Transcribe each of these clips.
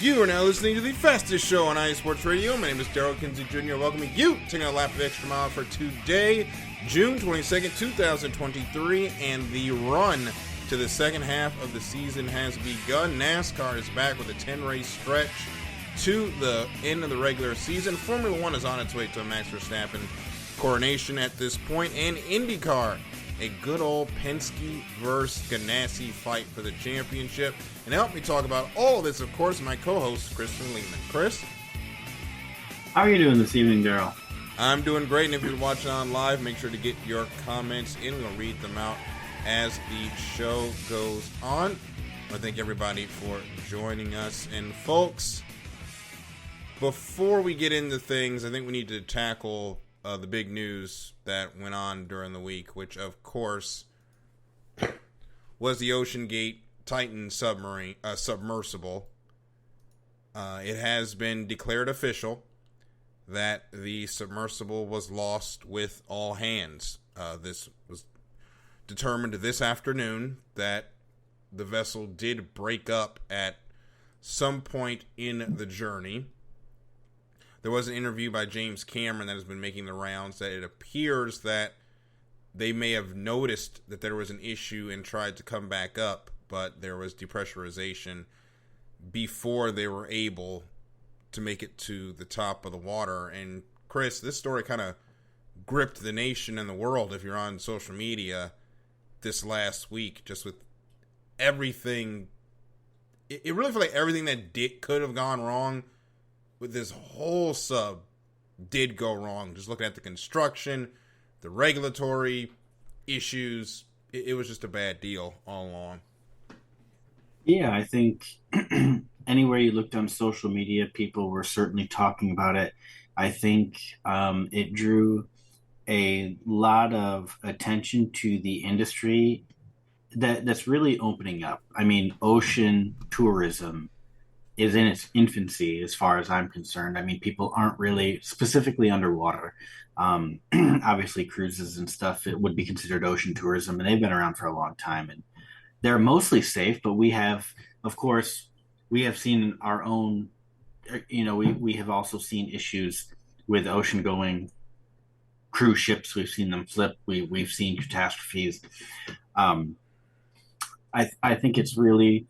You are now listening to the fastest show on IE Sports Radio. My name is Daryl Kinsey Jr. Welcoming you, taking a lap of the extra mile for today, June 22nd, 2023, and the run to the second half of the season has begun. NASCAR is back with a 10-race stretch to the end of the regular season. Formula One is on its way to a Max Verstapen coronation at this point, and IndyCar, a good old Penske versus Ganassi fight for the championship. And to help me talk about all of this, of course, my co-host, Christian Lehman. Chris? How are you doing this evening, Daryl? I'm doing great, and if you're watching on live, make sure to get your comments in. We'll read them out as the show goes on. I thank everybody for joining us. And folks, before we get into things, I think we need to tackle the big news that went on during the week, which, of course, was the OceanGate Titan submersible. It has been declared official that the submersible was lost with all hands. This was determined this afternoon that the vessel did break up at some point in the journey. There was an interview by James Cameron that has been making the rounds that it appears that they may have noticed that there was an issue and tried to come back up, but there was depressurization before they were able to make it to the top of the water. And Chris, this story kind of gripped the nation and the world if you're on social media this last week, just with everything. It really felt like everything that could have gone wrong with this whole sub did go wrong. Just looking at the construction, the regulatory issues, it was just a bad deal all along. Yeah, I think anywhere you looked on social media, people were certainly talking about it. I think it drew a lot of attention to the industry that's really opening up. I mean, ocean tourism is in its infancy as far as I'm concerned. I mean, people aren't really specifically underwater. Obviously, cruises and stuff, it would be considered ocean tourism, and they've been around for a long time. And they're mostly safe, but we have, of course, we have seen our own, we have also seen issues with ocean-going cruise ships. We've seen them flip. We've seen catastrophes. I think it's really,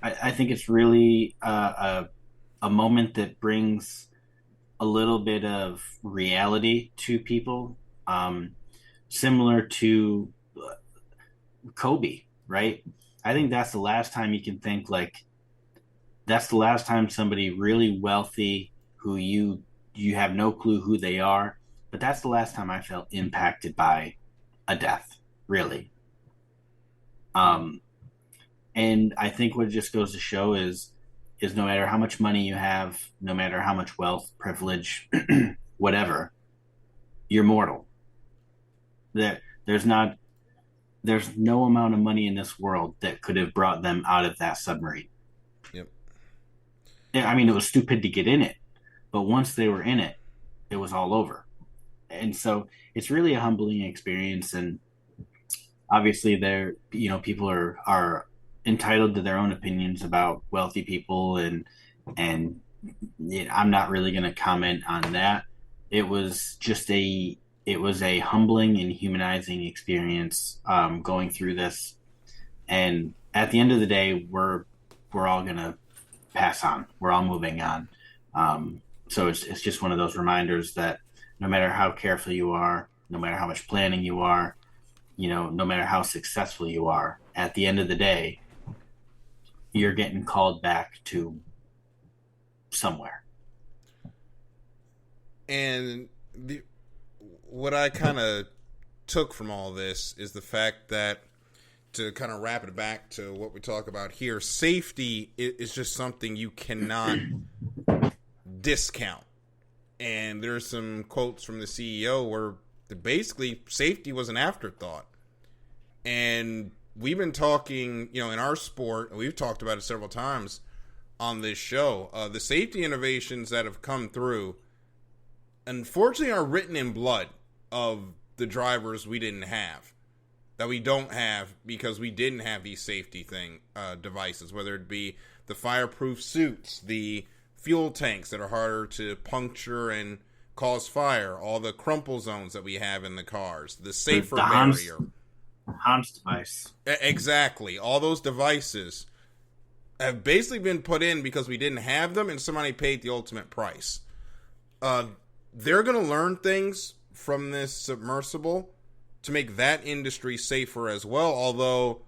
I think it's really a moment that brings a little bit of reality to people, similar to Kobe, right? I think that's the last time you can think that's the last time somebody really wealthy who you have no clue who they are, but that's the last time I felt impacted by a death, really. And I think what it just goes to show is no matter how much money you have, no matter how much wealth, privilege, whatever, you're mortal. There's no amount of money in this world that could have brought them out of that submarine. Yep. I mean, it was stupid to get in it, but once they were in it, it was all over. And so it's really a humbling experience. And obviously people are entitled to their own opinions about wealthy people, and I'm not really going to comment on that. It was a humbling and humanizing experience going through this. And at the end of the day, we're all going to pass on. We're all moving on. So it's just one of those reminders that no matter how careful you are, no matter how much planning you are, no matter how successful you are, at the end of the day, you're getting called back to somewhere. And what I kind of took from all this is the fact that, to kind of wrap it back to what we talk about here, safety is just something you cannot discount. And there's some quotes from the CEO where basically safety was an afterthought. And we've been talking, in our sport, and we've talked about it several times on this show, the safety innovations that have come through, unfortunately, are written in blood of the drivers we didn't have. that we don't have because we didn't have these safety devices, whether it be the fireproof suits, the fuel tanks that are harder to puncture and cause fire, all the crumple zones that we have in the cars, the safer barrier. Hans device. Exactly. All those devices have basically been put in because we didn't have them and somebody paid the ultimate price. They're going to learn things from this submersible to make that industry safer as well, although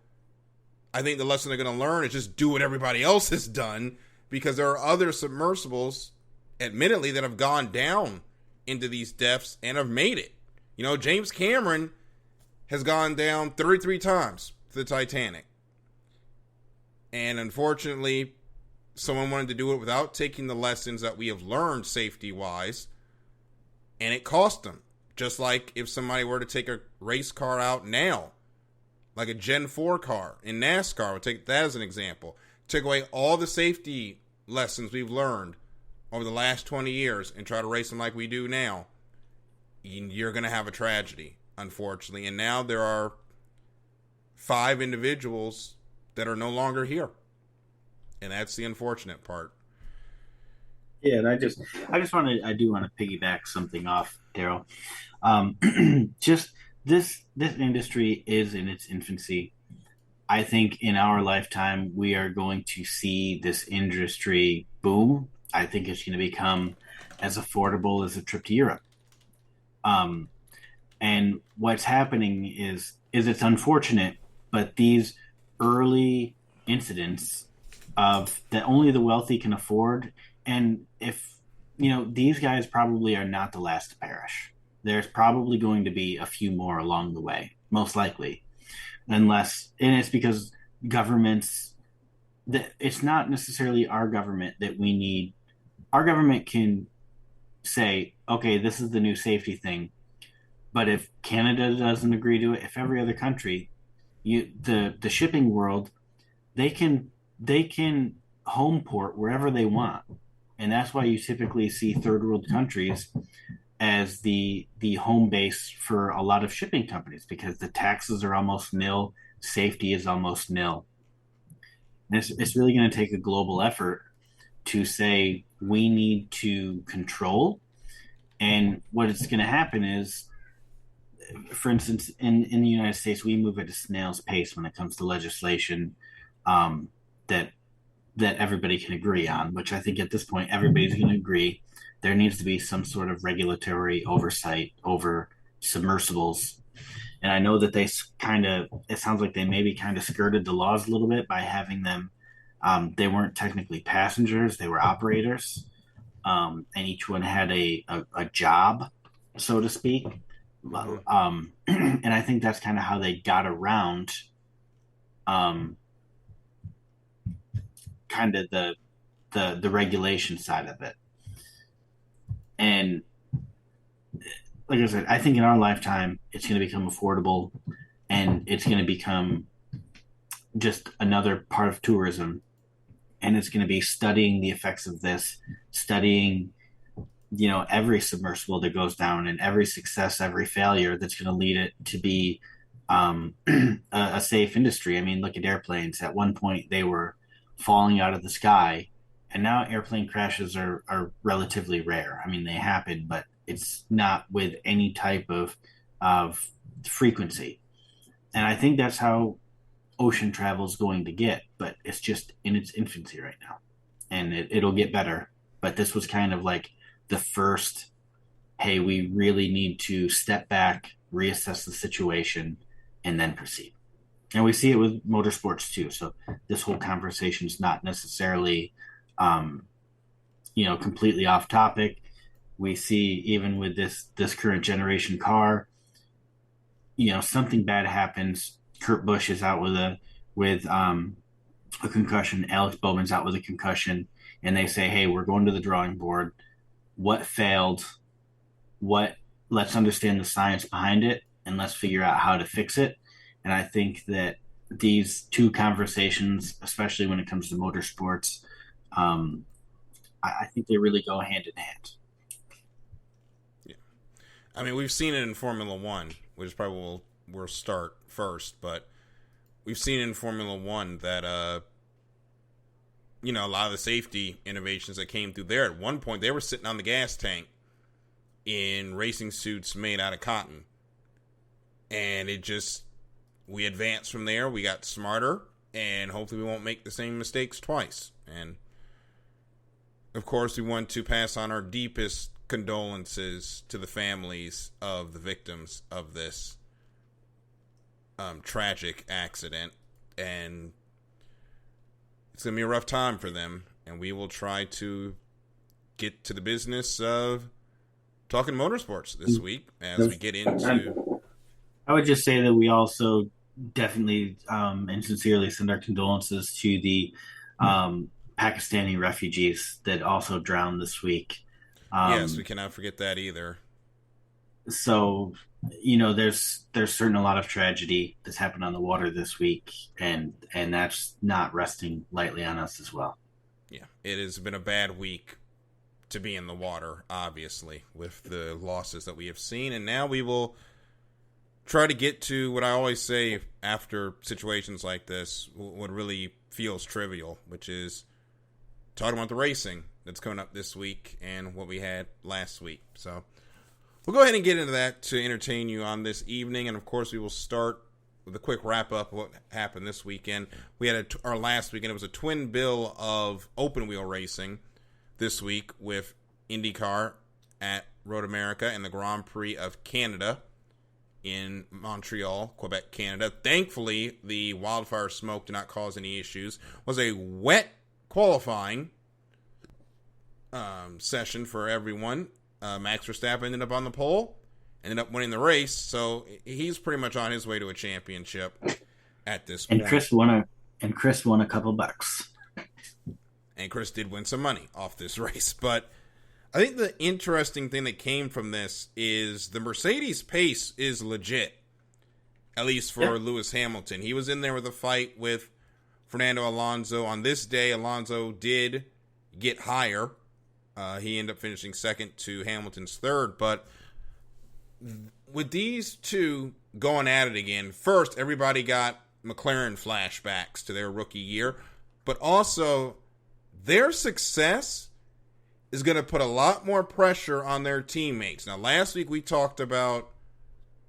I think the lesson they're going to learn is just do what everybody else has done, because there are other submersibles, admittedly, that have gone down into these depths and have made it. You know, James Cameron has gone down 33 times to the Titanic. And unfortunately, someone wanted to do it without taking the lessons that we have learned safety-wise, and it cost them. Just like if somebody were to take a race car out now, like a Gen 4 car in NASCAR, we'll take that as an example. Take away all the safety lessons we've learned over the last 20 years and try to race them like we do now, you're going to have a tragedy, unfortunately. And now there are 5 individuals that are no longer here. And that's the unfortunate part. Yeah, and I do want to piggyback something off, Daryl. Just this industry is in its infancy. I think in our lifetime we are going to see this industry boom. I think it's going to become as affordable as a trip to Europe. And what's happening is it's unfortunate, but these early incidents of that only the wealthy can afford. And if, these guys probably are not the last to perish. There's probably going to be a few more along the way, most likely. And it's because governments, it's not necessarily our government that we need. Our government can say, okay, this is the new safety thing. But if Canada doesn't agree to it, if every other country, the shipping world, they can home port wherever they want. And that's why you typically see third world countries as the home base for a lot of shipping companies, because the taxes are almost nil, safety is almost nil. And it's really going to take a global effort to say we need to control. And what is going to happen is, for instance, in the United States, we move at a snail's pace when it comes to legislation that everybody can agree on, which I think at this point everybody's going to agree. There needs to be some sort of regulatory oversight over submersibles. And I know that it sounds like they maybe kind of skirted the laws a little bit by having them, they weren't technically passengers, they were operators. And each one had a job, so to speak. And I think that's kind of how they got around kind of the regulation side of it. And like I said, I think in our lifetime it's going to become affordable, and it's going to become just another part of tourism, and it's going to be studying the effects of this, studying every submersible that goes down, and every success, every failure that's going to lead it to be a safe industry. I mean, look at airplanes. At one point they were falling out of the sky, and now airplane crashes are relatively rare. I mean, they happen, but it's not with any type of frequency. And I think that's how ocean travel is going to get, but it's just in its infancy right now, and it'll get better. But this was kind of like the first, hey, we really need to step back, reassess the situation, and then proceed. And we see it with motorsports too. So this whole conversation is not necessarily, completely off topic. We see even with this current generation car, something bad happens. Kurt Busch is out with a concussion. Alex Bowman's out with a concussion, and they say, hey, we're going to the drawing board. What failed? Let's understand the science behind it, and let's figure out how to fix it. And I think that these two conversations, especially when it comes to motorsports, I think they really go hand in hand. Yeah. I mean, we've seen it in Formula One, which is probably we'll will start first, but we've seen in Formula One that a lot of the safety innovations that came through there. At one point, they were sitting on the gas tank in racing suits made out of cotton, and we advanced from there. We got smarter, and hopefully we won't make the same mistakes twice. And of course, we want to pass on our deepest condolences to the families of the victims of this tragic accident. And it's going to be a rough time for them. And we will try to get to the business of talking motorsports this week as we get into... I would just say that we also definitely and sincerely send our condolences to the Pakistani refugees that also drowned this week. Yes, we cannot forget that either. So, there's certainly a lot of tragedy that's happened on the water this week, and that's not resting lightly on us as well. Yeah, it has been a bad week to be in the water, obviously, with the losses that we have seen, and now we will try to get to what I always say after situations like this, what really feels trivial, which is talking about the racing that's coming up this week and what we had last week. So we'll go ahead and get into that to entertain you on this evening. And of course, we will start with a quick wrap up of what happened this weekend. We had our last weekend. It was a twin bill of open wheel racing this week with IndyCar at Road America and the Grand Prix of Canada in Montreal, Quebec, Canada. Thankfully, the wildfire smoke did not cause any issues. It was a wet qualifying session for everyone. Max Verstapen ended up on the pole, ended up winning the race, so he's pretty much on his way to a championship at this point. And Chris won a couple bucks. And Chris did win some money off this race, but I think the interesting thing that came from this is the Mercedes pace is legit, at least for Lewis Hamilton. He was in there with a fight with Fernando Alonso. On this day, Alonso did get higher. He ended up finishing second to Hamilton's third. But with these two going at it again, first, everybody got McLaren flashbacks to their rookie year. But also, their success is going to put a lot more pressure on their teammates. Now, last week we talked about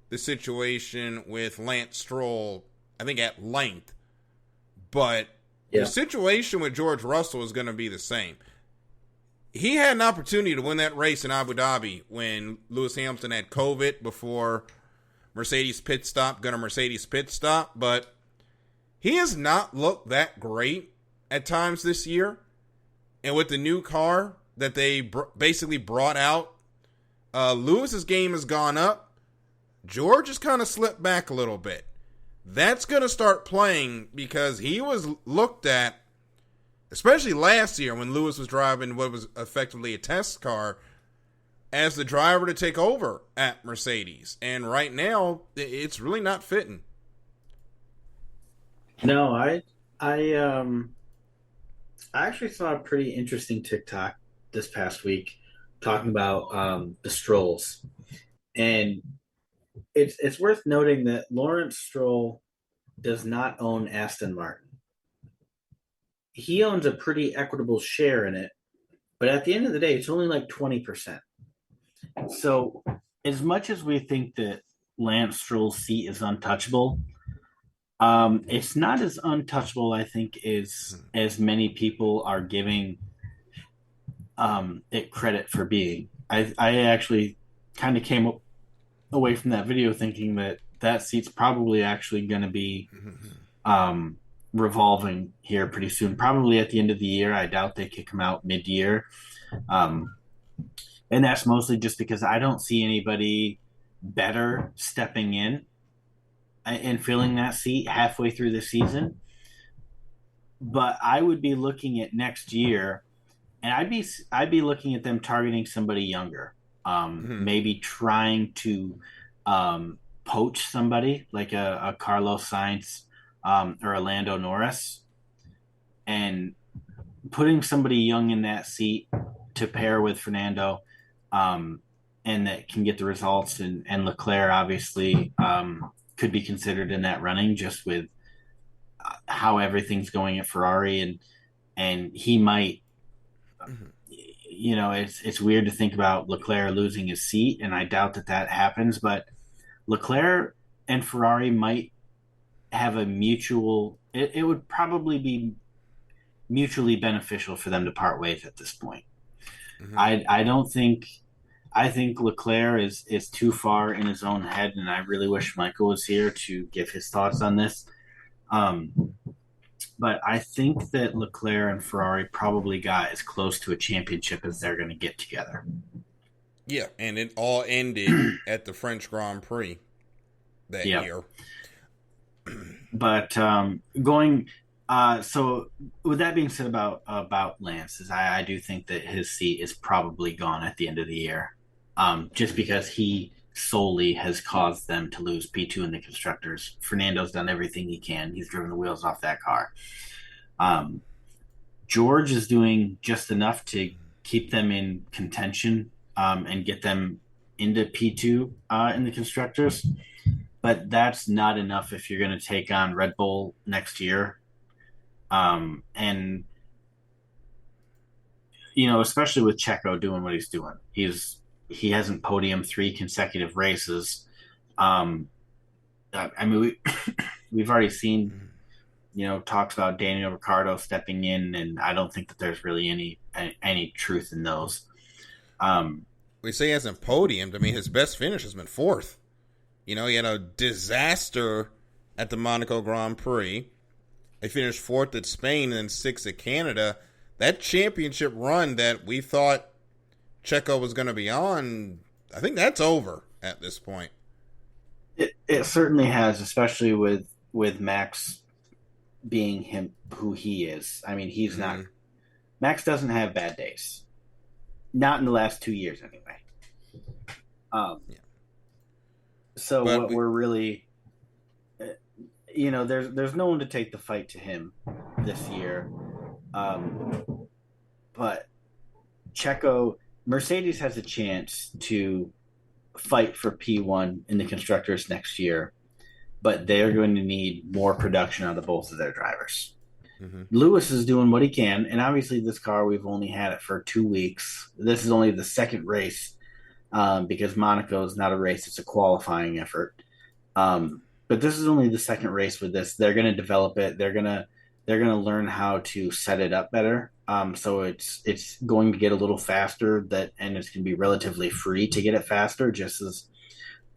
the situation with Lance Stroll, I think at length. But the situation with George Russell is going to be the same. He had an opportunity to win that race in Abu Dhabi when Lewis Hamilton had COVID before Mercedes pit stop, but he has not looked that great at times this year. And with the new car that they basically brought out, Lewis's game has gone up. George has kind of slipped back a little bit. That's going to start playing because he was looked at, especially last year when Lewis was driving what was effectively a test car, as the driver to take over at Mercedes. And right now, it's really not fitting. No, I actually saw a pretty interesting TikTok this past week talking about the Strolls. And it's worth noting that Lawrence Stroll does not own Aston Martin. He owns a pretty equitable share in it, but at the end of the day, it's only like 20%. So as much as we think that Lance Stroll's seat is untouchable, it's not as untouchable, I think, as many people are giving it credit for being. I actually kind of came away from that video thinking that seat's probably actually going to be revolving here pretty soon, probably at the end of the year. I doubt they kick him out mid-year. And that's mostly just because I don't see anybody better stepping in and filling that seat halfway through the season. But I would be looking at next year, and I'd be looking at them targeting somebody younger, maybe trying to poach somebody like a Carlos Sainz or a Lando Norris, and putting somebody young in that seat to pair with Fernando, and that can get the results, and Leclerc obviously could be considered in that running just with how everything's going at Ferrari, and he might, Mhm. it's weird to think about Leclerc losing his seat, and I doubt that happens, but Leclerc and Ferrari might have a mutual. It would probably be mutually beneficial for them to part ways at this point. Mhm. I don't think. I think Leclerc is too far in his own head, and I really wish Michael was here to give his thoughts on this. Um, but I think that Leclerc and Ferrari probably got as close to a championship as they're going to get together. Yeah, and it all ended at the French Grand Prix that Yeah, year. but so with that being said about Lance, is I do think that his seat is probably gone at the end of the year, just because he solely has caused them to lose P2 in the constructors. Fernando's done everything he can. He's driven the wheels off that car. Um, George is doing just enough to keep them in contention, and get them into P2 in the constructors. But that's not enough if you're going to take on Red Bull next year. And especially with Checo doing what he's doing, he hasn't podiumed 3 consecutive races. Um, I mean, we've already seen talks about Daniel Ricciardo stepping in, and I don't think that there's really any truth in those. We say he hasn't podiumed. I mean, his best finish has been fourth. He had a disaster at the Monaco Grand Prix. He finished fourth at Spain and then sixth at Canada. That championship run that we thought Checo was going to be on, I think that's over at this point. It certainly has, especially with Max being him who he is. I mean, he's not. Max doesn't have bad days. Not in the last 2 years, anyway. Yeah. So but what we're really, there's no one to take the fight to him this year. But Checo, Mercedes has a chance to fight for P1 in the constructors next year, but they are going to need more production out of both of their drivers. Mm-hmm. Lewis is doing what he can, and obviously this car, we've only had it for 2 weeks. This is only the second race, because Monaco is not a race, it's a qualifying effort. But this is only the second race with this. They're going to develop it. They're going to learn how to set it up better. So it's going to get a little faster, and it's going to be relatively free to get it faster, just as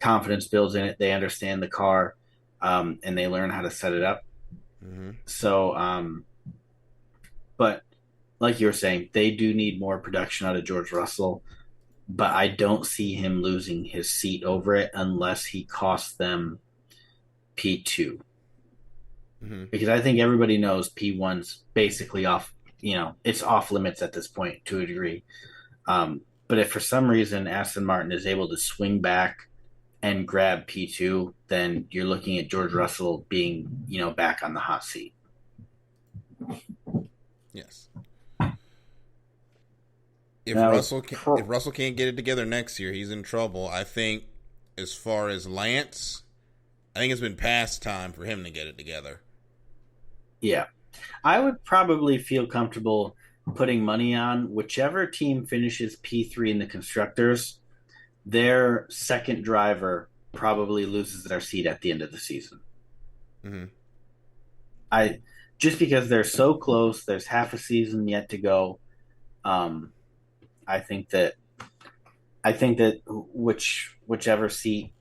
confidence builds in it. They understand the car, and they learn how to set it up. Mm-hmm. So, but like you were saying, they do need more production out of George Russell, but I don't see him losing his seat over it unless he costs them P2. Mm-hmm. Because I think everybody knows P1's basically off, it's off limits at this point to a degree. But if for some reason Aston Martin is able to swing back and grab P2, then you're looking at George Russell being, back on the hot seat. Yes. If Russell can't get it together next year, he's in trouble. I think as far as Lance, I think it's been past time for him to get it together. Yeah. I would probably feel comfortable putting money on whichever team finishes P3 in the constructors, their second driver probably loses their seat at the end of the season. Mm-hmm. Just because they're so close, there's half a season yet to go. I think that whichever seat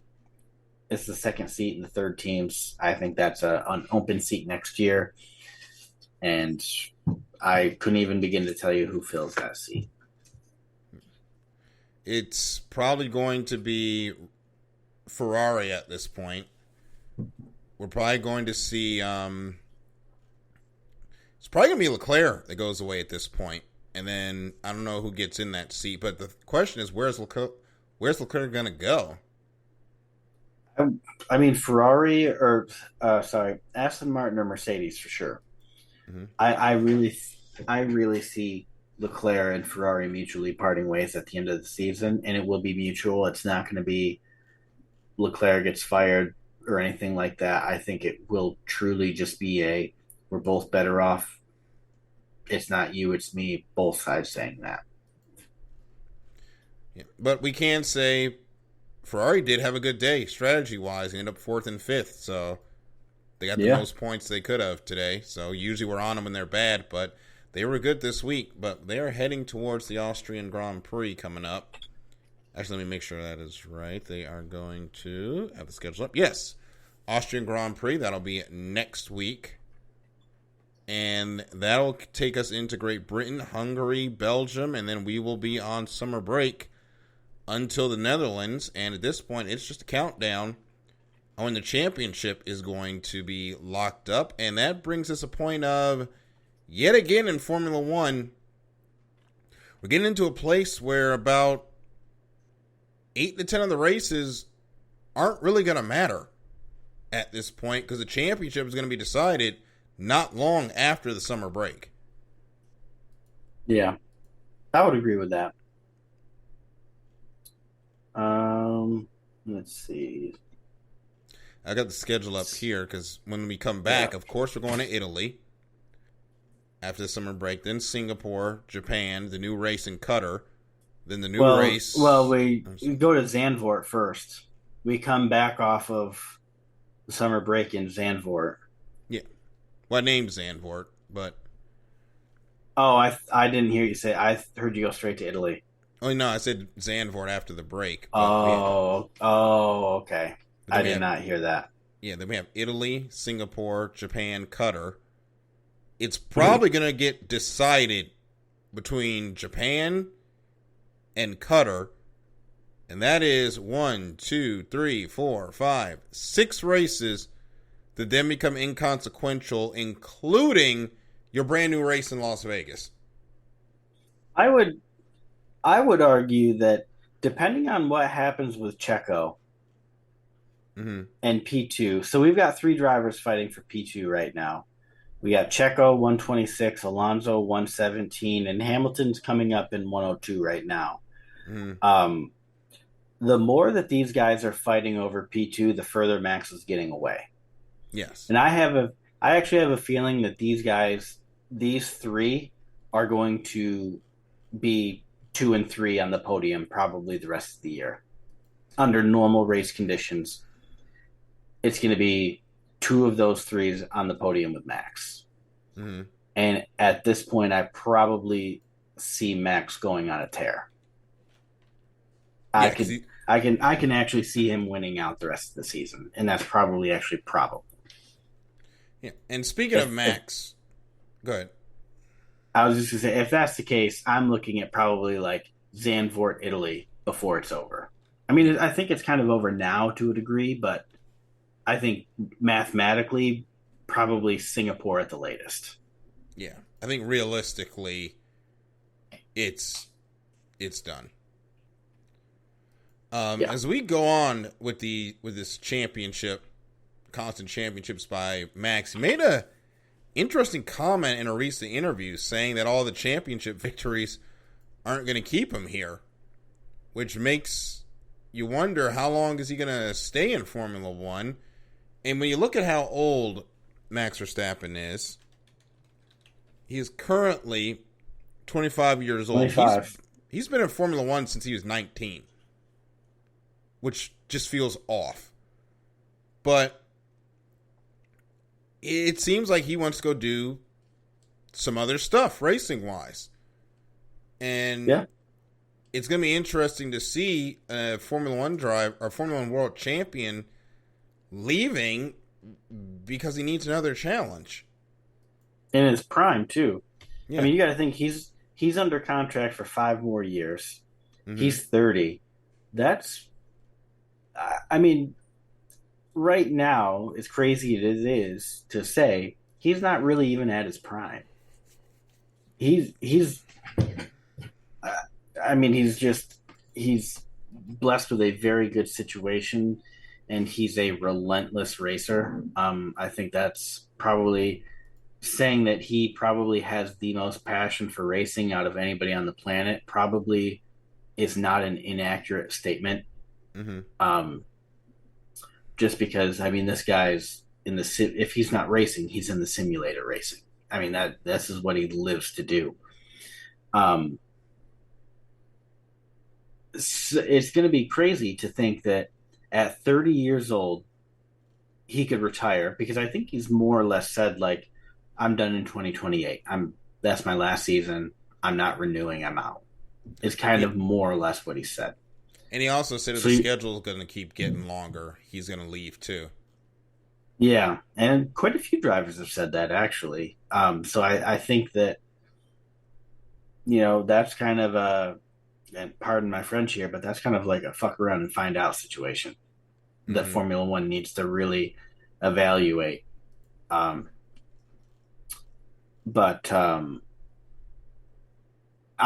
is the second seat in the third teams, I think that's an open seat next year. And I couldn't even begin to tell you who fills that seat. It's probably going to be Ferrari at this point. We're probably going to see it's probably going to be Leclerc that goes away at this point. And then I don't know who gets in that seat. But the question is, where's Leclerc going to go? I mean, Ferrari Aston Martin or Mercedes for sure. Mm-hmm. I really see Leclerc and Ferrari mutually parting ways at the end of the season, and it will be mutual. It's not going to be Leclerc gets fired, or anything like that. I think it will truly just be we're both better off. It's not you, it's me, both sides saying that. Yeah. But we can say Ferrari did have a good day strategy wise. They ended up fourth and fifth, so they got the Yeah. most points they could have today. So usually we're on them when they're bad, but they were good this week. But they are heading towards the Austrian Grand Prix coming up. Actually, let me make sure that is right. They are going to have the schedule up. Yes, Austrian Grand Prix. That'll be next week. And that'll take us into Great Britain, Hungary, Belgium, and then we will be on summer break until the Netherlands. And at this point, it's just a countdown on when the championship is going to be locked up. And that brings us a point of, yet again in Formula One, we're getting into a place where about 8 to 10 of the races aren't really going to matter at this point because the championship is going to be decided not long after the summer break. Yeah, I would agree with that. Let's see. I got the schedule up here because when we come back, Yeah. of course, we're going to Italy after the summer break, then Singapore, Japan, the new race in Qatar, then the new race. Well, we go to Zandvoort first. We come back off of the summer break in Zandvoort. Yeah. Well, I named Zandvoort, but. Oh, I didn't hear you say. I heard you go straight to Italy. Oh, no, I said Zandvoort after the break. Okay. I did not hear that. Yeah, then we have Italy, Singapore, Japan, Qatar. It's probably going to get decided between Japan and Qatar, and that is 1, 2, 3, 4, 5, 6 races that then become inconsequential, including your brand new race in Las Vegas. I would argue that depending on what happens with Checo and P2, so we've got 3 drivers fighting for P2 right now. We got Checo 126, Alonso 117, and Hamilton's coming up in 102 right now. The more that these guys are fighting over P2, the further Max is getting away. Yes. And I actually have a feeling that these 3 are going to be 2 and 3 on the podium probably the rest of the year. Under normal race conditions, it's going to be 2 of those 3s on the podium with Max. And at this point, I probably see Max going on a tear. Yeah, I can actually see him winning out the rest of the season, and that's probably actually probable. Yeah, and speaking of Max, go ahead. I was just going to say, if that's the case, I'm looking at probably like Zandvoort, Italy, before it's over. I mean, I think it's kind of over now to a degree, but I think mathematically, probably Singapore at the latest. Yeah, I think realistically, it's done. As we go on with this championship, constant championships by Max, he made a interesting comment in a recent interview saying that all the championship victories aren't going to keep him here, which makes you wonder how long is he going to stay in Formula One. And when you look at how old Max Verstappen is, he is currently 25 years old. 25. He's been in Formula One since he was 19, which just feels off. But it seems like he wants to go do some other stuff racing-wise. And it's going to be interesting to see a Formula One Formula One world champion leaving because he needs another challenge. In his prime, too. Yeah. I mean, you got to think he's under contract for 5 more years. He's 30. That's, I mean, right now, as crazy as it is to say, he's not really even at his prime. He's blessed with a very good situation, and he's a relentless racer. I think that's probably saying that he probably has the most passion for racing out of anybody on the planet. Probably is not an inaccurate statement. just because I mean this guy's in the if he's not racing, he's in the simulator racing. I mean that this is what he lives to do. Um, it's going to be crazy to think that at 30 years old he could retire because I think he's more or less said like I'm done in 2028. That's my last season. I'm not renewing. I'm out. Is kind Yeah. of more or less what he said. And he also said if the schedule is going to keep getting longer, he's going to leave too. Yeah, and quite a few drivers have said that actually. So I think that that's kind of and pardon my French here, but that's kind of like a fuck around and find out situation that Mm-hmm. Formula One needs to really evaluate. Um, but I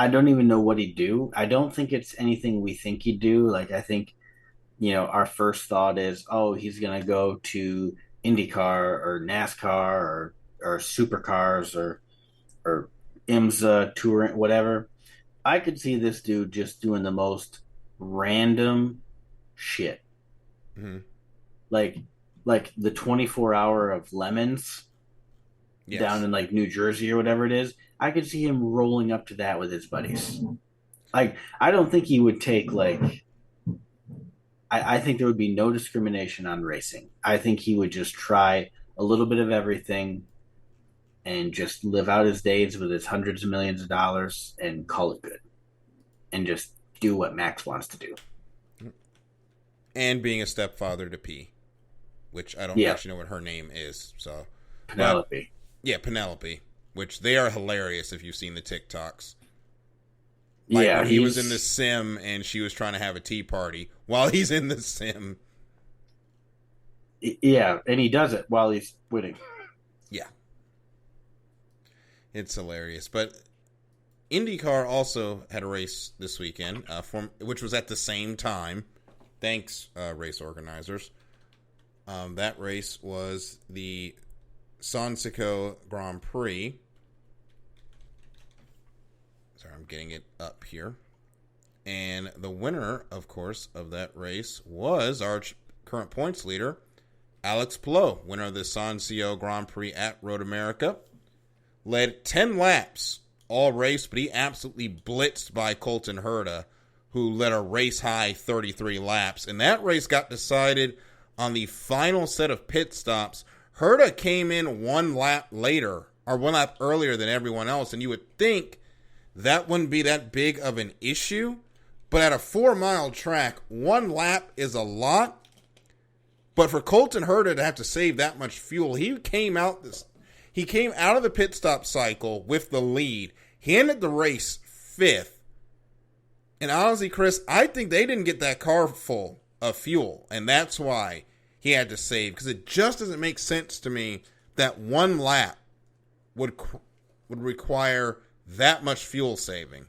don't even know what he'd do. I don't think it's anything we think he'd do. Like I think our first thought is, oh, he's gonna go to IndyCar or NASCAR or supercars or IMSA touring, whatever. I could see this dude just doing the most random shit, Mm-hmm. like like the 24 hour of lemons down Yes. in like New Jersey or whatever it is. I could see him rolling up to that with his buddies. Like I don't think he would take like I think there would be no discrimination on racing. I think he would just try a little bit of everything and just live out his days with his hundreds of millions of dollars and call it good and just do what Max wants to do. And being a stepfather to P, which I don't Yeah, actually know what her name is. So, but Penelope. yeah, Penelope, which they are hilarious if you've seen the TikToks. Like Yeah, when he was in the sim and she was trying to have a tea party while he's in the sim. yeah, and he does it while he's winning. Yeah, it's hilarious. But IndyCar also had a race this weekend, which was at the same time. Thanks, race organizers. That race was the Sonsico Grand Prix. Sorry, I'm getting it up here. And the winner, of course, of that race was our current points leader, Alex Palou, winner of the Sonsico Grand Prix at Road America. Led 10 laps all race, but he absolutely blitzed by Colton Herta, who led a race-high 33 laps. And that race got decided on the final set of pit stops. Herta came in one lap earlier than everyone else, and you would think that wouldn't be that big of an issue. But at a 4-mile track, one lap is a lot. But for Colton Herta to have to save that much fuel, he came out of the pit stop cycle with the lead. He ended the race 5th. And honestly, Chris, I think they didn't get that car full of fuel. And that's why he had to save. Because it just doesn't make sense to me that one lap would require that much fuel saving.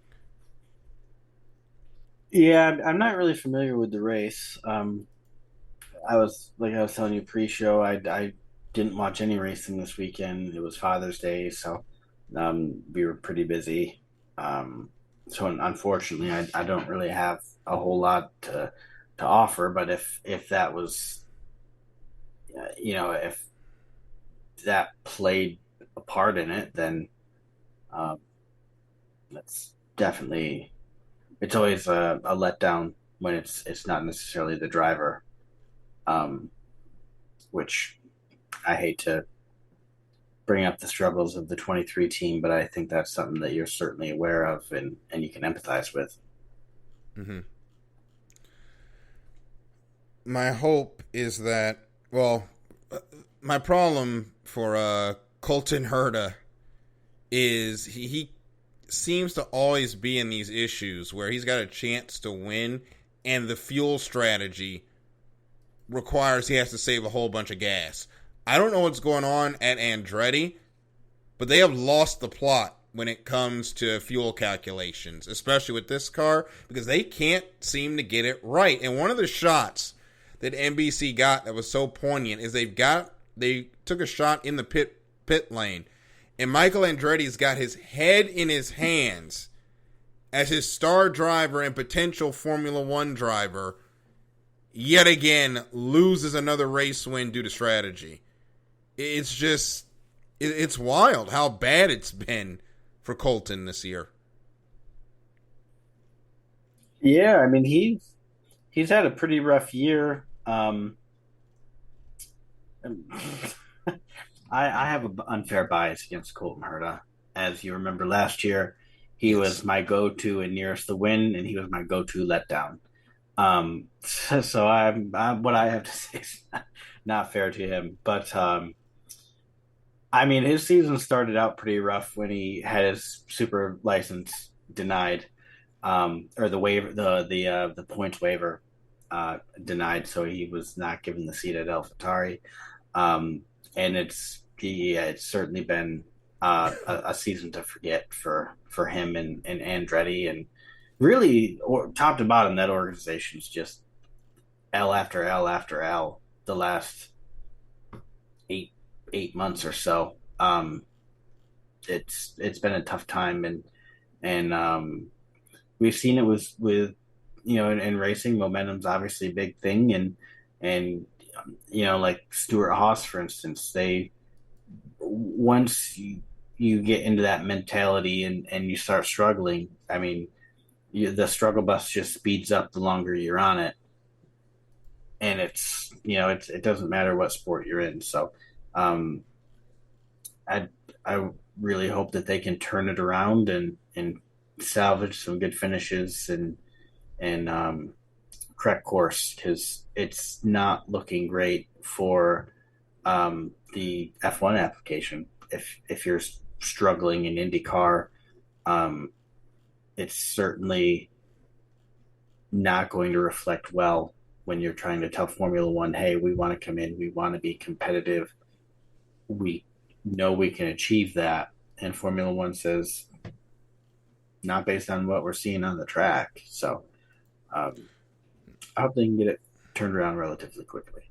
Yeah, I'm not really familiar with the race. I was telling you pre-show, I didn't watch any racing this weekend. It was Father's Day, so we were pretty busy. So unfortunately, I don't really have a whole lot to offer. But if that was, if that played a part in it, then um, that's definitely it's always a letdown when it's not necessarily the driver, um, which I hate to bring up the struggles of the 23 team, but I think that's something that you're certainly aware of and you can empathize with. Mm-hmm. My hope is that, well, my problem for Colton Herta is he seems to always be in these issues where he's got a chance to win and the fuel strategy requires he has to save a whole bunch of gas. I don't know what's going on at Andretti, but they have lost the plot when it comes to fuel calculations, especially with this car, because they can't seem to get it right. And one of the shots that NBC got that was so poignant is they took a shot in the pit lane, and Michael Andretti's got his head in his hands as his star driver and potential Formula One driver. yet again loses another race win due to strategy. It's just, it's wild how bad it's been for Colton this year. Yeah, I mean he's had a pretty rough year. I have an unfair bias against Colton Herta. As you remember last year, he Yes. was my go-to and nearest the win, and he was my go-to letdown. So I'm what I have to say is not fair to him. But I mean, his season started out pretty rough when he had his super license denied, or the waiver, the points waiver denied, so he was not given the seat at AlphaTauri. Um, and yeah, it's certainly been a season to forget for him and Andretti, and really, top to bottom, that organization is just L after L after L the last eight months or so. It's been a tough time, and we've seen it with in racing, momentum's obviously a big thing, and like Stuart Haas, for instance, they once you get into that mentality and you start struggling, I mean, the struggle bus just speeds up the longer you're on it, and it doesn't matter what sport you're in. So um, I I really hope that they can turn it around and salvage some good finishes and correct course, because it's not looking great for the F1 application. If you're struggling in IndyCar, um, it's certainly not going to reflect well when you're trying to tell Formula One, hey, we want to come in, we want to be competitive, we know we can achieve that. And Formula One says, not based on what we're seeing on the track. So um, I hope they can get it turned around relatively quickly.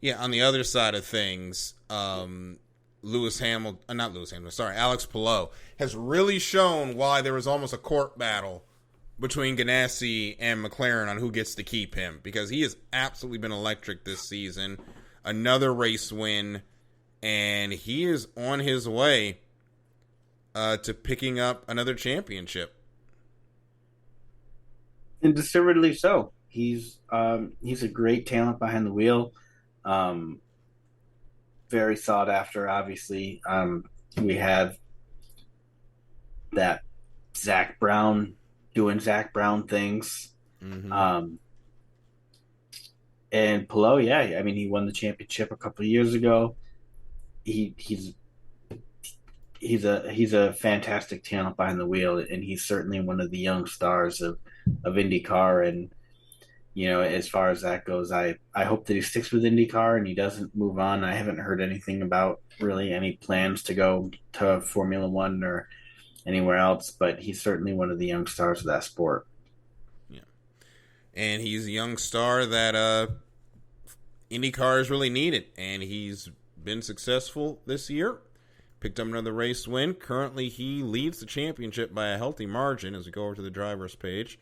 Yeah, on the other side of things, not Lewis Hamilton, sorry, Alex Palou has really shown why there was almost a court battle between Ganassi and McLaren on who gets to keep him, because he has absolutely been electric this season. Another race win, and he is on his way to picking up another championship. And deservedly so. He's a great talent behind the wheel. Um, Very sought after, obviously. We have that Zach Brown doing Zach Brown things. Mm-hmm. And Palou, yeah, I mean, he won the championship a couple of years ago. He's he's a fantastic talent behind the wheel, and he's certainly one of the young stars of IndyCar. And as far as that goes, I hope that he sticks with IndyCar and he doesn't move on. I haven't heard anything about really any plans to go to Formula One or anywhere else, but he's certainly one of the young stars of that sport. Yeah, and he's a young star that IndyCar is really needed, and he's been successful this year. Picked up another race win. Currently, he leads the championship by a healthy margin as we go over to the driver's page.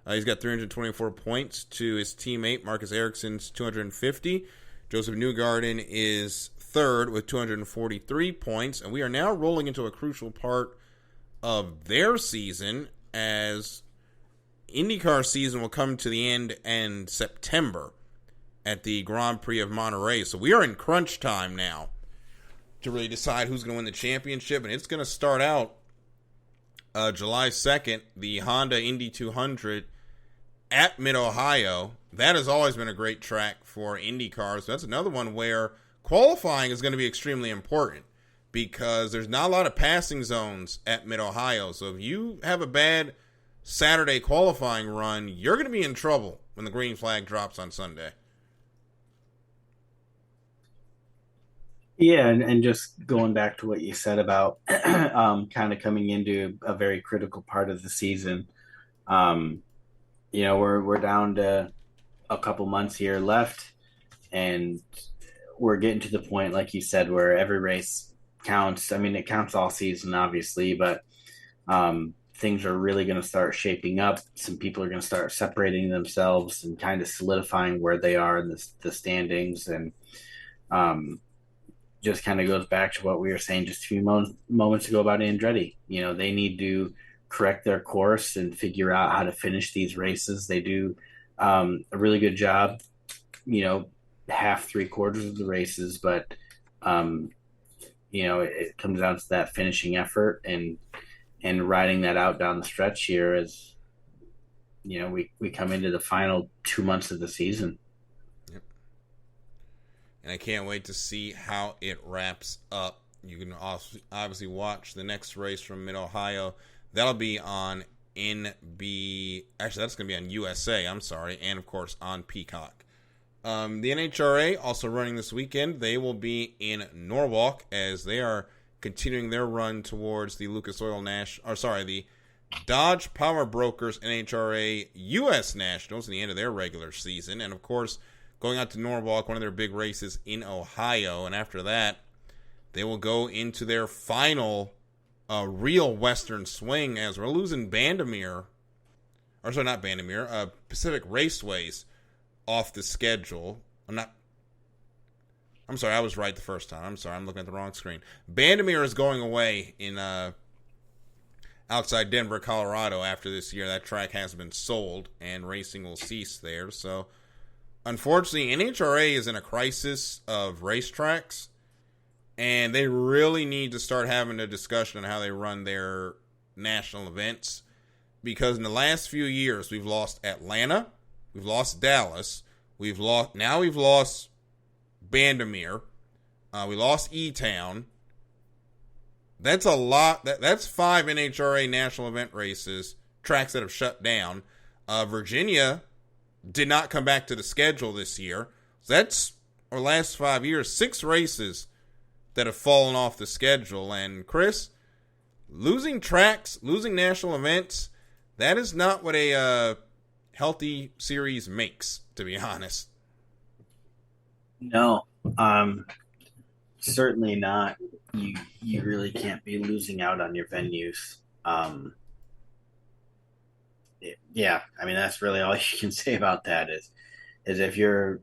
He's got 324 points to his teammate Marcus Ericsson's 250. Joseph Newgarden is third with 243 points, and we are now rolling into a crucial part of their season, as IndyCar season will come to the end in September at the Grand Prix of Monterey. So we are in crunch time now to really decide who's going to win the championship, and it's going to start out July 2nd, the Honda Indy 200 at Mid-Ohio. That has always been a great track for IndyCar, so that's another one where qualifying is going to be extremely important, because there's not a lot of passing zones at Mid-Ohio. So if you have a bad Saturday qualifying run, you're going to be in trouble when the green flag drops on Sunday. Yeah, and just going back to what you said about kind of coming into a very critical part of the season. We're down to a couple months here left, and we're getting to the point, like you said, where every race counts. I mean, it counts all season, obviously, but things are really going to start shaping up. Some people are going to start separating themselves and kind of solidifying where they are in the standings. And um, just kind of goes back to what we were saying just a few moments ago about Andretti. They need to correct their course and figure out how to finish these races. They do a really good job, half, three-quarters of the races, but um, it comes down to that finishing effort and riding that out down the stretch here as we come into the final 2 months of the season. Yep. And I can't wait to see how it wraps up. You can obviously watch the next race from Mid-Ohio. That'll be on NB. Actually, that's going to be on USA. I'm sorry. And, of course, on Peacock. The NHRA also running this weekend. They will be in Norwalk as they are continuing their run towards the the Dodge Power Brokers NHRA US Nationals in the end of their regular season. And, of course, going out to Norwalk, one of their big races in Ohio. And after that, they will go into their final real Western swing as we're losing Pacific Raceways off the schedule. I'm sorry, I was right the first time. I'm sorry, I'm looking at the wrong screen. Bandimere is going away in outside Denver, Colorado after this year. That track has been sold and racing will cease there. So, unfortunately, NHRA is in a crisis of racetracks, and they really need to start having a discussion on how they run their national events. Because in the last few years, we've lost Atlanta, we've lost Dallas, we've lost Bandimere, we lost E-Town. That's a lot. That's 5 NHRA national event races, tracks that have shut down. Virginia did not come back to the schedule this year. So that's our last 5 years, 6 races that have fallen off the schedule. And Chris, losing tracks, losing national events, that is not what a healthy series makes, to be honest. No, certainly not. You really can't be losing out on your venues. Yeah, I mean that's really all you can say about that is if you're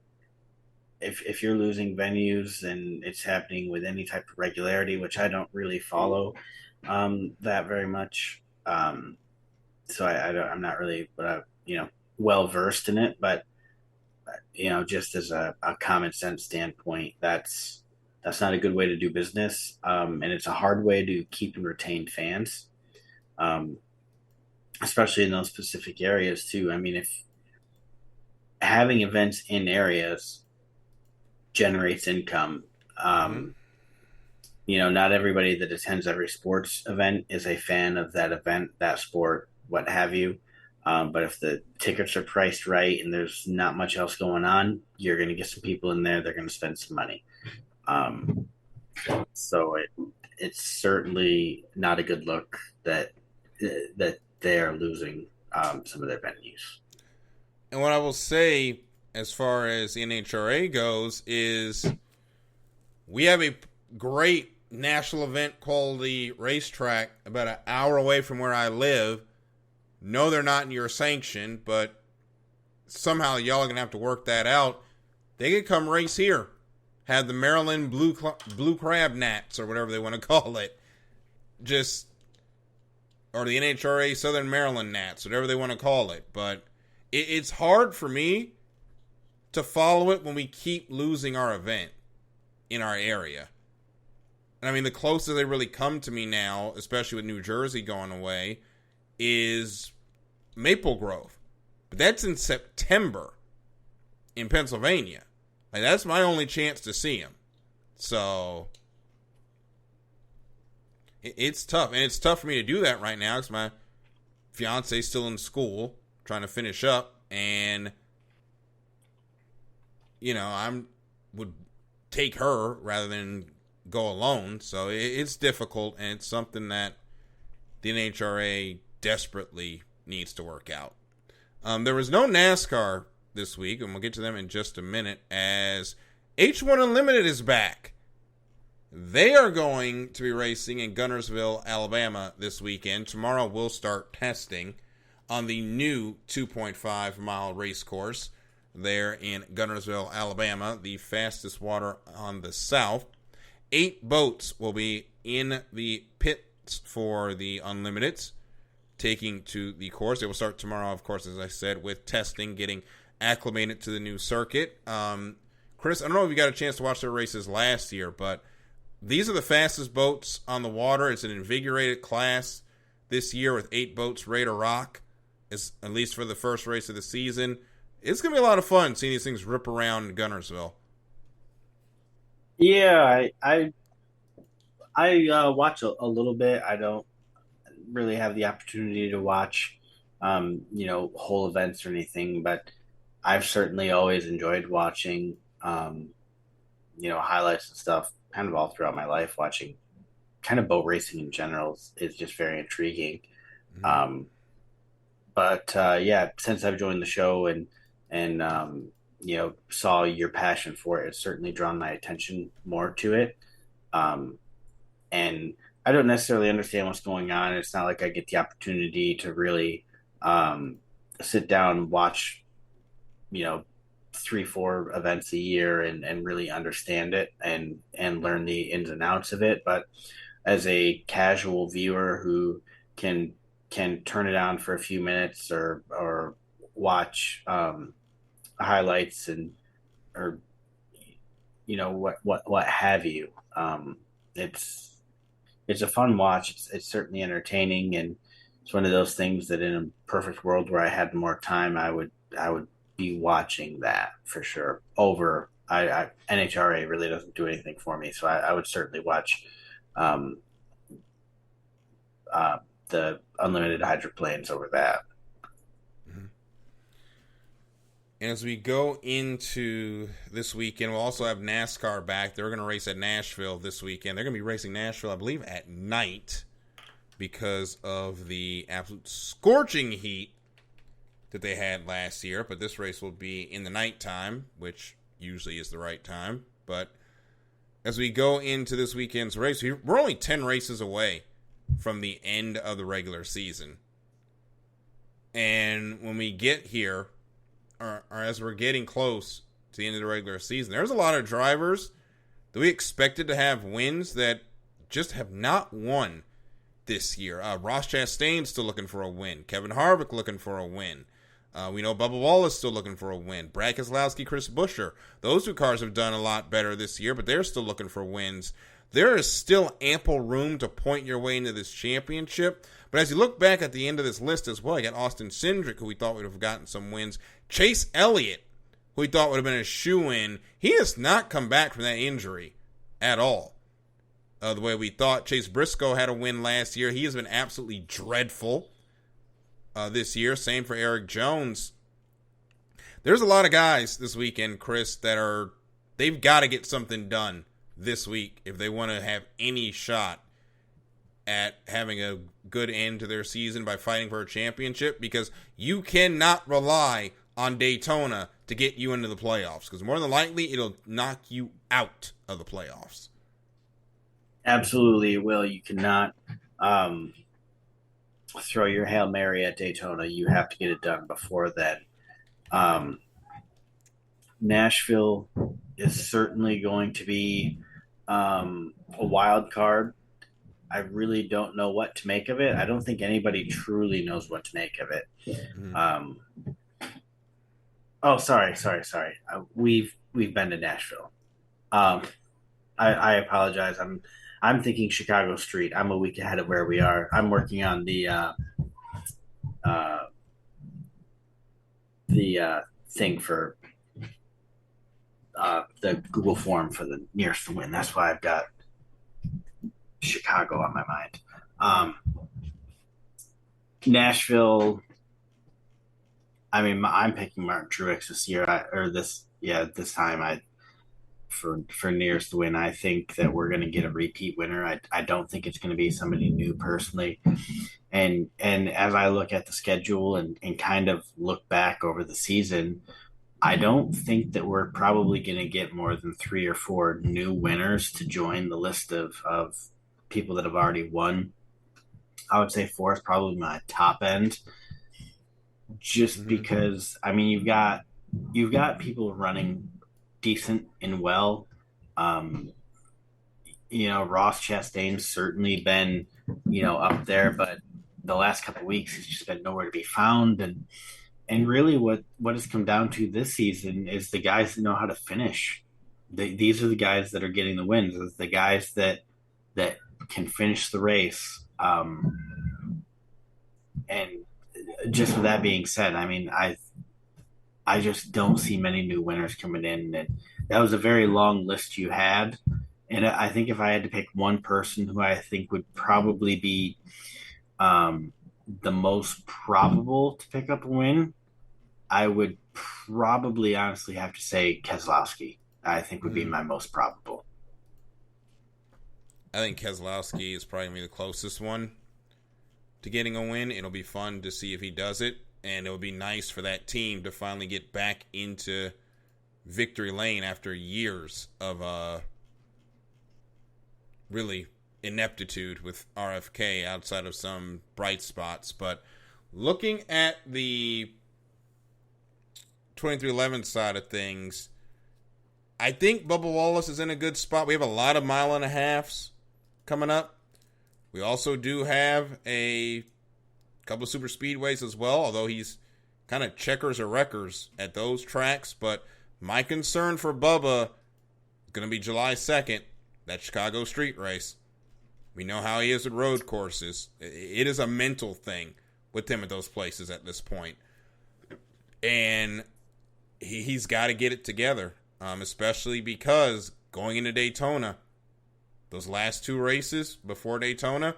losing venues and it's happening with any type of regularity, which I don't really follow that very much. So I'm not really well versed in it, but just as a common sense standpoint, that's not a good way to do business, and it's a hard way to keep and retain fans, especially in those specific areas too. I mean, if having events in areas generates income, not everybody that attends every sports event is a fan of that event, that sport, what have you. But if the tickets are priced right and there's not much else going on, you're going to get some people in there. They're going to spend some money. So it's certainly not a good look that they are losing some of their venues. And what I will say, as far as NHRA goes, is we have a great national event quality racetrack about an hour away from where I live. No, they're not in your sanction, but somehow y'all are going to have to work that out. They could come race here. Have the Maryland Blue Crab Gnats, or whatever they want to call it. Or the NHRA Southern Maryland Gnats, whatever they want to call it. But it's hard for me to follow it when we keep losing our event in our area. And I mean, the closest they really come to me now, especially with New Jersey going away, is Maple Grove. But that's in September in Pennsylvania. Like, that's my only chance to see him. So it's tough. And it's tough for me to do that right now because my fiance's still in school trying to finish up. And, I would take her rather than go alone. So it's difficult, and it's something that the NHRA desperately needs to work out. There was no NASCAR this week, and we'll get to them in just a minute, as H1 Unlimited is back. They are going to be racing in Guntersville, Alabama this weekend. Tomorrow we'll start testing on the new 2.5-mile race course there in Guntersville, Alabama, the fastest water on the south. 8 boats will be in the pits for the Unlimiteds, taking to the course. It will start tomorrow, of course, as I said, with testing, getting acclimated to the new circuit. Chris, I don't know if you got a chance to watch their races last year, but these are the fastest boats on the water. It's an invigorated class this year with 8 boats ready to rock, at least for the first race of the season. It's going to be a lot of fun seeing these things rip around in Guntersville. Yeah, I watch a little bit. I don't really have the opportunity to watch, whole events or anything, but I've certainly always enjoyed watching, highlights and stuff kind of all throughout my life. Watching kind of boat racing in general is just very intriguing. Mm-hmm. Um, but yeah, since I've joined the show and saw your passion for it, it's certainly drawn my attention more to it. Um, and I don't necessarily understand what's going on. It's not like I get the opportunity to really um, sit down and watch, you know, 3, 4 events a year and really understand it and learn the ins and outs of it. But as a casual viewer who can can turn it on for a few minutes or watch highlights and or what have you, it's it's a fun watch. It's certainly entertaining, and it's one of those things that in a perfect world where I had more time, I would be watching that for sure. Over NHRA really doesn't do anything for me, so I would certainly watch um, uh, the unlimited hydroplanes over that. Mm-hmm. And as we go into this weekend, we'll also have NASCAR back. They're going to race at Nashville this weekend. They're going to be racing Nashville, I believe, at night because of the absolute scorching heat that they had last year. But this race will be in the nighttime, which usually is the right time. But as we go into this weekend's race, we're only 10 races away from the end of the regular season. And when we get here, or as we're getting close to the end of the regular season, there's a lot of drivers that we expected to have wins that just have not won this year. Ross Chastain's still looking for a win. Kevin Harvick looking for a win. We know Bubba Wallace still looking for a win. Brad Keselowski, Chris Buescher. Those 2 cars have done a lot better this year, but they're still looking for wins. There is still ample room to point your way into this championship. But as you look back at the end of this list as well, you got Austin Cindric, who we thought would have gotten some wins. Chase Elliott, who we thought would have been a shoe-in. He has not come back from that injury at all. The way we thought. Chase Briscoe had a win last year. He has been absolutely dreadful this year. Same for Eric Jones. There's a lot of guys this weekend, Chris, they've got to get something done this week if they want to have any shot at having a good end to their season by fighting for a championship, because you cannot rely on Daytona to get you into the playoffs, because more than likely it'll knock you out of the playoffs. Absolutely, it will. You cannot throw your Hail Mary at Daytona. You have to get it done before then. Um, Nashville is certainly going to be a wild card. I really don't know what to make of it. I don't think anybody truly knows what to make of it. Mm-hmm. Oh, sorry. We've been to Nashville. Um, I apologize. I'm thinking Chicago Street. I'm a week ahead of where we are. I'm working on uh, the thing for the Google form for the nearest to win. That's why I've got Chicago on my mind. Nashville. I mean, I'm picking Martin Truex this year, this time. For nearest to win. I think that we're going to get a repeat winner. I don't think it's going to be somebody new personally. And as I look at the schedule and kind of look back over the season, I don't think that we're probably going to get more than three or four new winners to join the list of people that have already won. I would say four is probably my top end, just Mm-hmm. because I mean you've got people running decent and well. Um, Ross Chastain's certainly been up there, but the last couple of weeks he's just been nowhere to be found. And really, what has come down to this season is the guys that know how to finish. These are the guys that are getting the wins. It's the guys that can finish the race. And just with that being said, I mean, I just don't see many new winners coming in. And that was a very long list you had. And I think if I had to pick one person who I think would probably be the most probable to pick up a win, I would probably honestly have to say Keselowski. I think would be Mm-hmm. my most probable. I think Keselowski is probably gonna be the closest one to getting a win. It'll be fun to see if he does it, and it'll be nice for that team to finally get back into victory lane after years of really ineptitude with RFK outside of some bright spots. But looking at the 2311 side of things, I think Bubba Wallace is in a good spot. We have a lot of mile and a halves coming up. We also do have a couple of super speedways as well, although he's kind of checkers or wreckers at those tracks. But my concern for Bubba is going to be July 2nd, that Chicago street race. We know how he is at road courses. It is a mental thing with him at those places at this point. And he's got to get it together, especially because going into Daytona, those last two races before Daytona,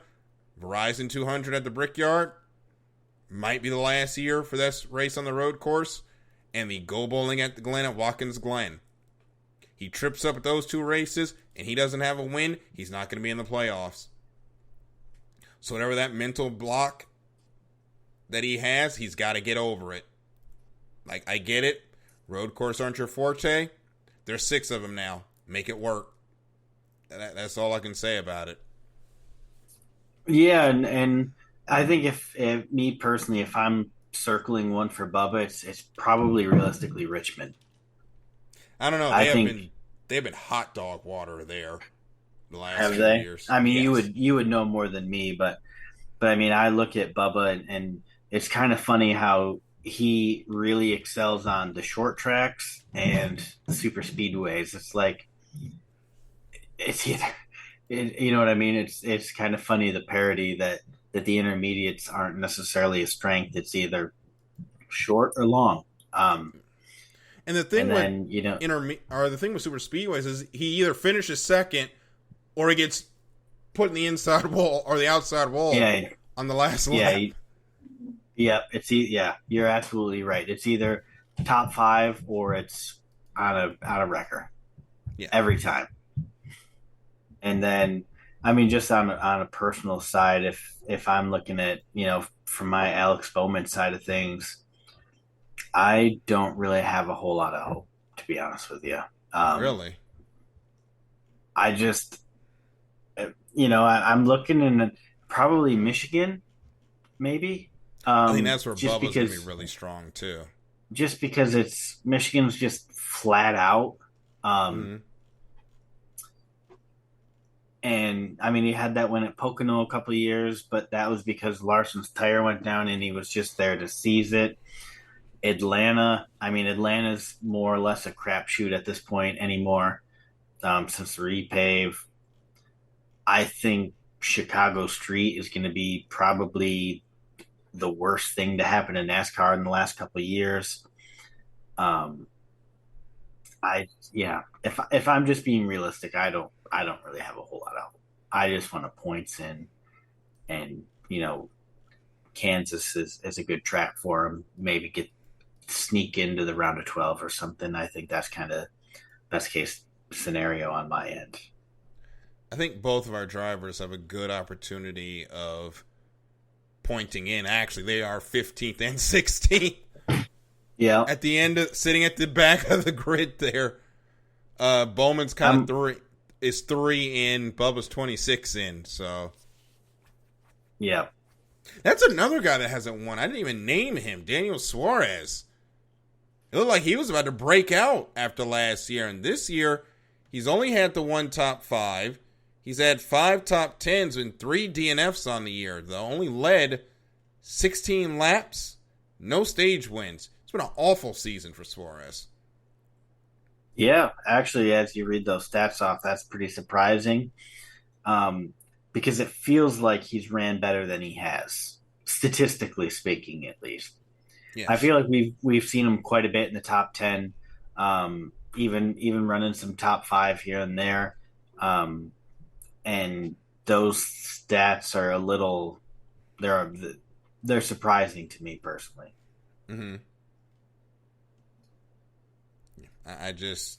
Verizon 200 at the Brickyard, might be the last year for this race on the road course, and the Go Bowling at the Glen at Watkins Glen. He trips up at those two races, and he doesn't have a win, he's not going to be in the playoffs. So whatever that mental block that he has, he's got to get over it. Like, I get it. Road course aren't your forte. There's 6 of them now. Make it work. That's all I can say about it. Yeah, and I think if me personally, if I'm circling one for Bubba, it's probably realistically Richmond. I don't know. I think They've been hot dog water there the last have few they? years. I mean, you Yes. would you would know more than me, but I mean, I look at Bubba and it's kind of funny how he really excels on the short tracks and the super speedways. It's like it's either you know what I mean. It's kind of funny the parody that the intermediates aren't necessarily a strength. It's either short or long. Um, And the and thing with then the thing with super speedways is he either finishes second or he gets put in the inside wall or the outside wall yeah, on the last yeah, lap. yeah. Yeah. You're absolutely right. It's either top five or it's on a wrecker Yeah. every time. And then, I mean, just on a personal side, if I'm looking at from my Alex Bowman side of things, I don't really have a whole lot of hope, to be honest with you. Really? I just, I'm looking in probably Michigan, maybe. I think that's where Just Bubba's going to because, be really strong, too. just because it's Michigan's just flat out. Um, Mm-hmm. and I mean, he had that win at Pocono a couple of years, but that was because Larson's tire went down and he was just there to seize it. Atlanta, I mean, Atlanta's more or less a crapshoot at this point anymore since the repave. I think Chicago Street is going to be probably the worst thing to happen in NASCAR in the last couple of years. Um, if I'm just being realistic, I don't really have a whole lot of hope. I just want to points in, and Kansas is a good track for him. Maybe sneak into the round of 12 or something. I think that's kind of best case scenario on my end. I think both of our drivers have a good opportunity of pointing in. Actually, they are 15th and 16th. Yeah. at the end, sitting at the back of the grid there. Bowman's kind of I'm three in, Bubba's 26 in, so yeah. that's another guy that hasn't won. I didn't even name him, Daniel Suarez. It looked like he was about to break out after last year, and this year he's only had the one top five. He's had 5 top tens and 3 DNFs on the year. The only led 16 laps, no stage wins. It's been an awful season for Suarez. Yeah, actually, as you read those stats off, that's pretty surprising. Because it feels like he's ran better than he has, statistically speaking, at least. I Yes. feel like we've seen him quite a bit in the top 10, even running some top 5 here and there, and those stats are a little they're they're surprising to me personally. Mm-hmm.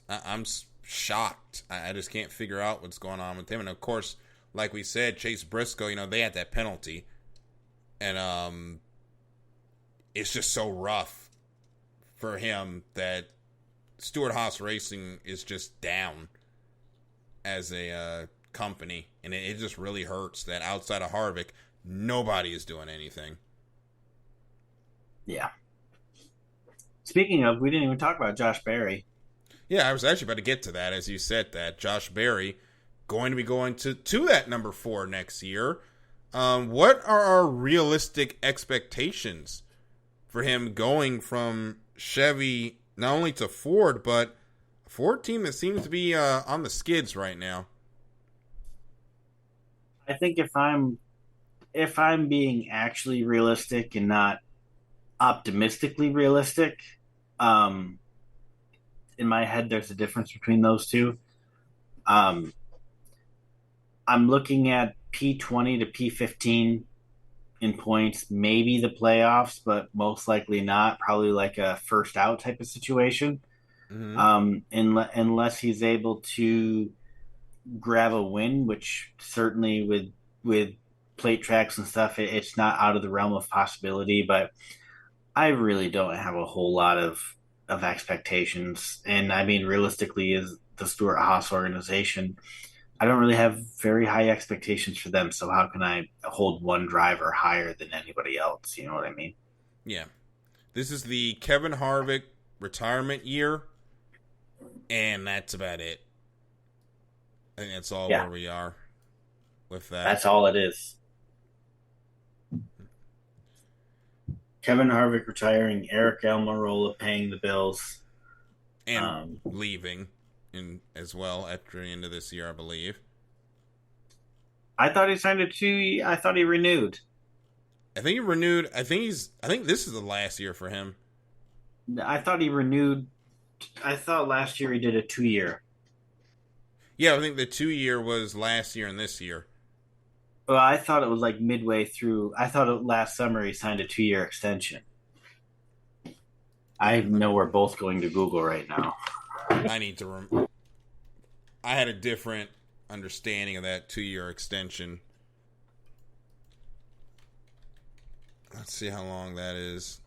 I'm shocked. I just can't figure out what's going on with him. And of course, like we said, Chase Briscoe, they had that penalty, and it's just so rough for him that Stewart Haas Racing is just down as a company, and it just really hurts that outside of Harvick, nobody is doing anything. Yeah. Speaking of, we didn't even talk about Josh Berry. Yeah, I was actually about to get to that as you said that. Josh Berry going to be going to that number 4 next year. What are our realistic expectations for him going from Chevy not only to Ford, but a Ford team that seems to be on the skids right now? I think if I'm being actually realistic and not optimistically realistic, um, in my head, there's a difference between those two. Um, I'm looking at P20 to P15 in points, maybe the playoffs, but most likely not. Probably like a first out type of situation. Mm-hmm. Unless he's able to grab a win, which certainly with plate tracks and stuff, it's not out of the realm of possibility. But I really don't have a whole lot of expectations, and I mean, realistically, is the Stuart Haas organization. I don't really have very high expectations for them. So how can I hold one driver higher than anybody else? You know what I mean? Yeah. This is the Kevin Harvick retirement year, and that's about it. I think that's all Yeah, where we are with that. that's all it is. Kevin Harvick retiring, Eric Almirola paying the bills. And Um, leaving in as well after the end of this year, I believe. I thought he signed a 2. I thought he renewed. I think he renewed. I think this is the last year for him. I thought he renewed. I thought last year he did a 2 year. Yeah, I think the 2 year was last year and this year. Well, I thought it was like midway through. I thought last summer he signed a 2 year extension. I know we're both going to Google right now. I need to. I had a different understanding of that 2 year extension. Let's see how long that is.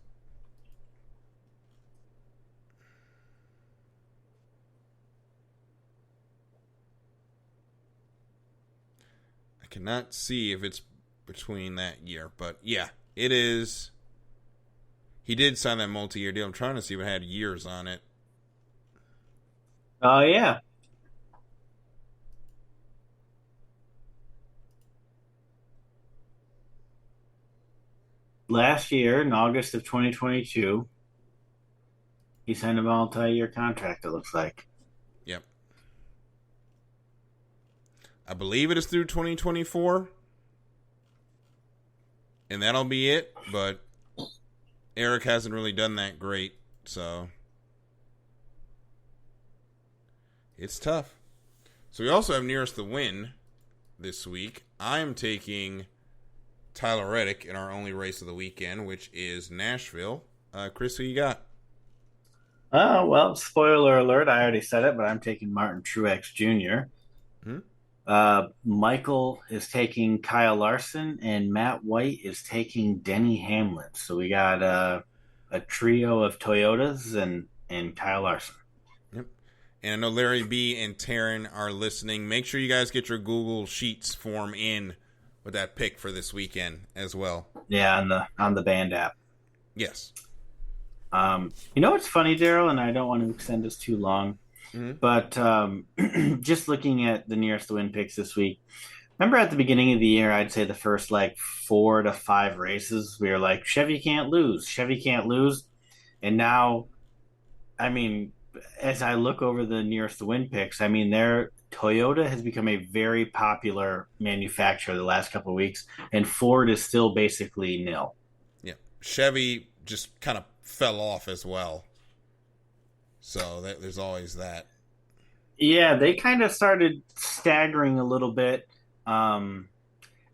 I cannot see if it's between that year, but yeah, it is. He did sign that multi-year deal. I'm trying to see what had years on it. Oh yeah, last year in August of 2022, he signed a multi-year contract. It looks like. Yep. I believe it is through 2024. And that'll be it. But Eric hasn't really done that great. So it's tough. So we also have nearest the win this week. I'm taking Tyler Reddick in our only race of the weekend, which is Nashville. Chris, who you got? Oh well, spoiler alert! I already said it, but I'm taking Martin Truex Jr. Hmm? Michael is taking Kyle Larson, and Matt White is taking Denny Hamlin. So we got a a trio of Toyotas and Kyle Larson. Yep. And I know Larry B and Taryn are listening. Make sure you guys get your Google Sheets form in with that pick for this weekend as well. Yeah, on the band app. Yes. You know what's funny, Daryl, and I don't want to extend this too long, but just looking at the nearest win picks this week. Remember at the beginning of the year, I'd say the first like 4 to 5 races, we were like, Chevy can't lose, Chevy can't lose. And now, I mean, as I look over the nearest win picks, I mean, Toyota has become a very popular manufacturer the last couple of weeks, and Ford is still basically nil. Yeah. Chevy just kind of fell off as well. So there's always that. Yeah, they kind of started staggering a little bit. And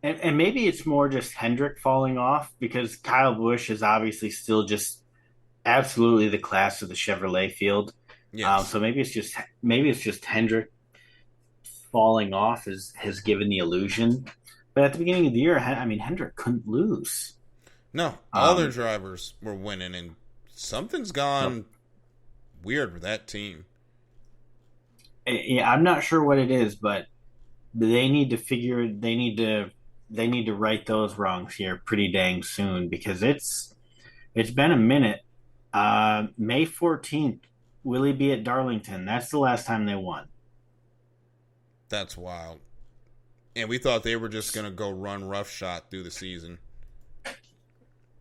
maybe it's more just Hendrick falling off because Kyle Busch is obviously still just absolutely the class of the Chevrolet field. Yes. So maybe it's just Hendrick falling off has given the illusion. But at the beginning of the year, I mean, Hendrick couldn't lose. No, all their drivers were winning, and something's gone weird with that team. Yeah, I'm not sure what it is, but they need to right those wrongs here pretty dang soon because it's been a minute. May 14th, will he be at Darlington? That's the last time they won. That's wild. And we thought they were just going to go run roughshod through the season.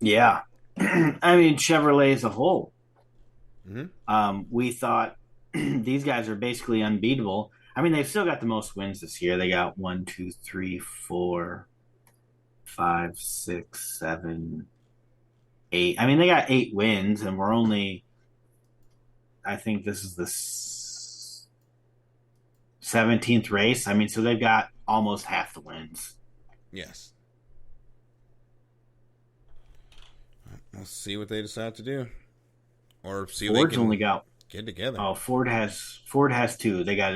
Yeah. I mean, Chevrolet as a whole. Mm-hmm. We thought these guys are basically unbeatable. I mean, they've still got the most wins this year. They got 1, 2, 3, 4, 5, 6, 7, 8. I mean, they got 8 wins, and we're only, I think this is the 17th race. I mean, so they've got almost half the wins. Yes. We'll see what they decide to do, or see if they can only got get together. Oh, Ford has 2. They got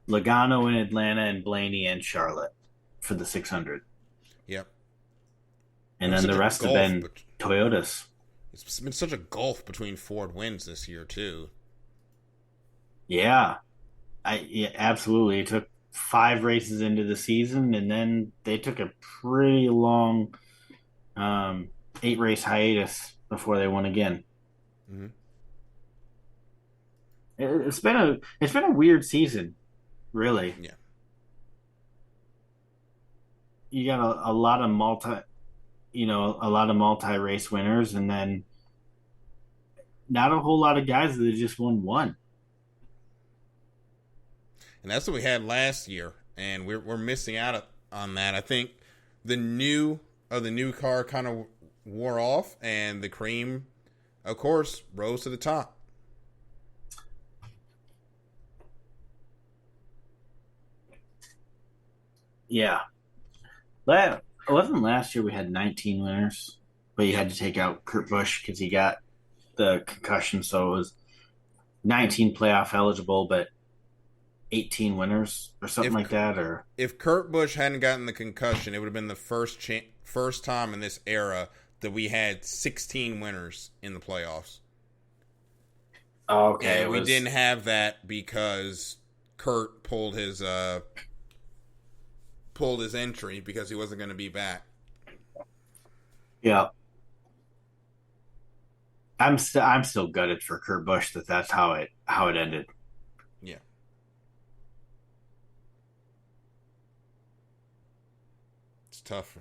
Logano in Atlanta and Blaney and Charlotte for the 600. Yep. And then the rest have been Toyotas. It's been such a gulf between Ford wins this year too. Yeah, absolutely. It took 5 races into the season, and then they took a pretty long 8-race hiatus before they won again. Mm-hmm. It's been a weird season, really. Yeah. You got a lot of multi-race winners, and then not a whole lot of guys that just won one. And that's what we had last year, and we're missing out on that. I think the new car kind of wore off, and the cream, of course, rose to the top. Yeah. Wasn't last year we had 19 winners, but you had to take out Kurt Busch because he got the concussion, so it was 19 playoff eligible, but 18 winners or something like that. Or if Kurt Busch hadn't gotten the concussion, it would have been the first time in this era that we had 16 winners in the playoffs. Okay, and we didn't have that because Kurt pulled his entry because he wasn't going to be back. Yeah. I'm still gutted for Kurt Busch that's how it ended. Yeah. It's tough.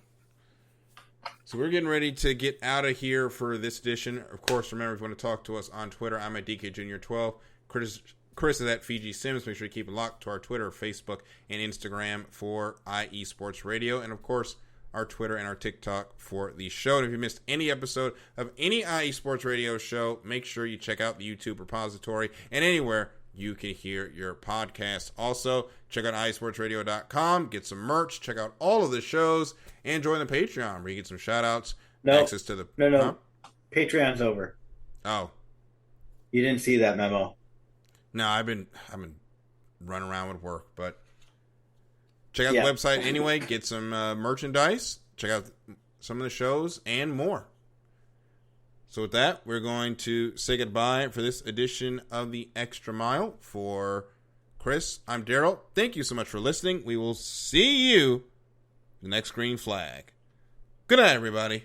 So we're getting ready to get out of here for this edition. Of course, remember, if you want to talk to us on Twitter, I'm at DKJunior12. Chris is at Fiji Sims. Make sure you keep it locked to our Twitter, Facebook, and Instagram for IE Sports Radio. And, of course, our Twitter and our TikTok for the show. And if you missed any episode of any IE Sports Radio show, make sure you check out the YouTube repository and anywhere you can hear your podcast. Also, check out IESportsRadio.com, get some merch, check out all of the shows, and join the Patreon where you get some shout-outs, access to the... No. Huh? Patreon's over. Oh. You didn't see that memo. No, I've been running around with work, but check out the website anyway. Get some merchandise. Check out some of the shows and more. So with that, we're going to say goodbye for this edition of the Extra Mile. For Chris, I'm Daryl. Thank you so much for listening. We will see you the next green flag. Good night, everybody.